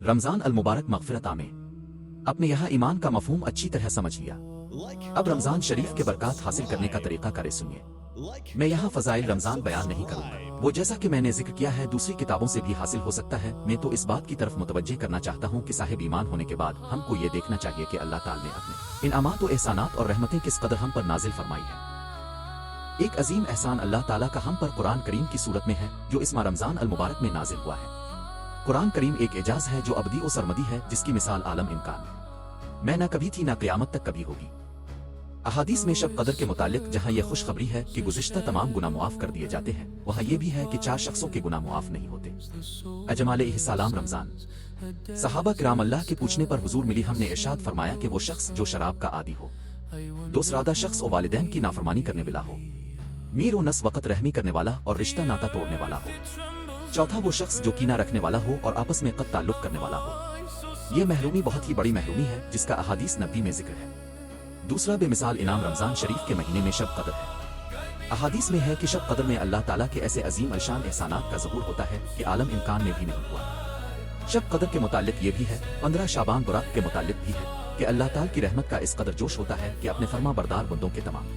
रमजान अल मुबारक मगफिरत आमे। अपने यहाँ ईमान का मफहूम अच्छी तरह समझ लिया। अब रमजान शरीफ के बरकत हासिल करने का तरीका करे सुनिए। मैं यहाँ फजाइल रमजान बयान नहीं करूंगा, वो जैसा कि मैंने जिक्र किया है दूसरी किताबों से भी हासिल हो सकता है। मैं तो इस बात की तरफ मुतवज्जे करना चाहता हूँ कि साहिब ईमान होने के बाद हमको ये देखना चाहिए कि अल्लाह ताला ने अपने इनामात और एहसानात और रहमतें किस कदर हम पर नाजिल फरमाई है। एक अजीम एहसान अल्लाह ताला का हम पर कुरान करीम की सूरत में है, जो इस माह रमजान अल मुबारक में नाजिल हुआ है। कुरान करीम एक एजाज है जो अबदी और सरमदी है, जिसकी मिसाल आलम इम्कान में न कभी थी न क़यामत तक कभी होगी। अहादीस में शब कदर के मुतालिक जहाँ यह खुशखबरी है कि गुज़िश्ता तमाम गुनाह मुआफ कर दिए जाते हैं, वहाँ ये भी है कि 4 शख्सों के गुनाह मुआफ नहीं होते। अजमाल सलाम रमजान। सहाबा किराम अल्लाह के पूछने पर हुजूर मिली, हमने इरशाद फरमाया कि वो शख्स जो शराब का आदी हो, दूसरा शख्स और वालिदैन की नाफरमानी करने वाला हो, मीर व नस वक़्त रहमी करने वाला और रिश्ता नाता तोड़ने वाला हो, चौथा वो शख्स जो कीना रखने वाला हो और आपस में कत ताल्लुक करने वाला हो। ये महरूमी बहुत ही बड़ी महरूमी है, जिसका अहादीस नबी में जिक्र है। दूसरा बेमिसाल इनाम रमजान शरीफ के महीने में शब कदर है। अहादीस में है कि शब कदर में अल्लाह ताला के ऐसे अजीम अलशान एहसानात का ज़हूर होता है कि आलम इम्कान में भी नहीं हुआ। शब कदर के मुतालिक ये भी है, 15 शाबान बुराक के मुतालिक भी है कि अल्लाह ताला की रहमत का इस कदर जोश होता है कि अपने फरमा बरदार बंदों के तमाम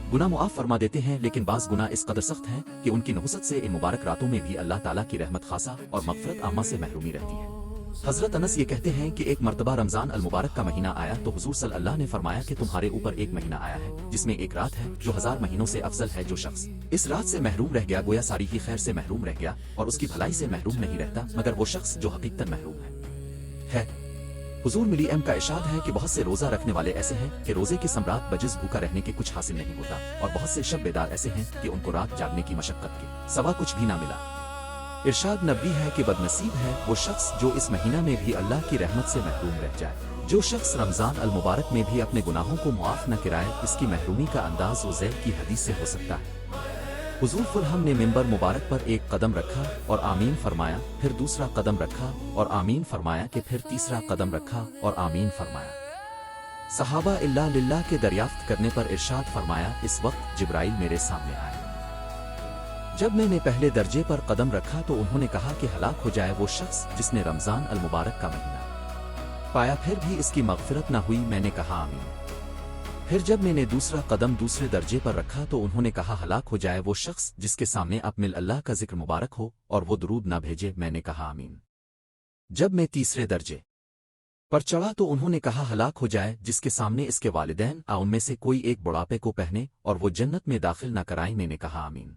गुनाह मुआफ फरमा देते हैं। लेकिन बाज़ गुनाह इस कदर सख्त हैं कि उनकी नहुसत से इन मुबारक रातों में भी अल्लाह ताला की रहमत खासा और मगफरत आमा से महरूमी रहती है। हजरत अनस ये कहते हैं कि एक मर्तबा रमजान अल मुबारक का महीना आया तो हुजूर सल्लल्लाहु ने फरमाया कि तुम्हारे ऊपर एक महीना आया है जिसमें एक रात है जो 1000 महीनों से अफजल है। जो शख्स इस रात से महरूम रह गया गोया सारी ही खैर से महरूम रह गया और उसकी भलाई से महरूम नहीं रहता, मगर वो शख्स जो हकीकतन महरूम है। हुजूर मिली एम का इरशाद है कि बहुत से रोजा रखने वाले ऐसे हैं कि रोजे के सम्राट बजिस भूखा रहने के कुछ हासिल नहीं होता, और बहुत से शब बेदार ऐसे हैं कि उनको रात जागने की मशक्कत के सवा कुछ भी ना मिला। इरशाद नबी है कि बदनसीब है वो शख्स जो इस महीना में भी अल्लाह की रहमत से महरूम रह जाए। जो शख्स रमजान अल मुबारक में भी अपने गुनाहों को मुआफ न कराए, इसकी महरूमी का अंदाज व ज़ैल की हदीस से हो सकता है। हुजूर फुरहम ने मिंबर मुबारक पर एक कदम रखा और आमीन फरमाया, फिर दूसरा कदम रखा और आमीन फरमाया कि फिर तीसरा कदम रखा और आमीन फरमाया। सहाबा इल्ला लिल्लाह के दरियाफ्त करने पर इरशाद फरमाया, इस वक्त जिब्राइल मेरे सामने आए। जब मैंने पहले दर्जे पर कदम रखा तो उन्होंने कहा कि हलाक हो जाए वो शख्स जिसने रमजान अल मुबारक का महीना पाया फिर भी इसकी मगफिरत न हुई। मैंने कहा आमीन। फिर जब मैंने दूसरा कदम दूसरे दर्जे पर रखा तो उन्होंने कहा हलाक हो जाए वो शख्स जिसके सामने अब मिल अल्लाह का जिक्र मुबारक हो और वो दुरूद न भेजे। मैंने कहा आमीन। जब मैं तीसरे दर्जे पर चढ़ा तो उन्होंने कहा हलाक हो जाए जिसके सामने इसके वालिदैन उनमें से कोई एक बुढ़ापे को पहने और वो जन्नत में दाखिल न कराए। मैंने कहा आमीन।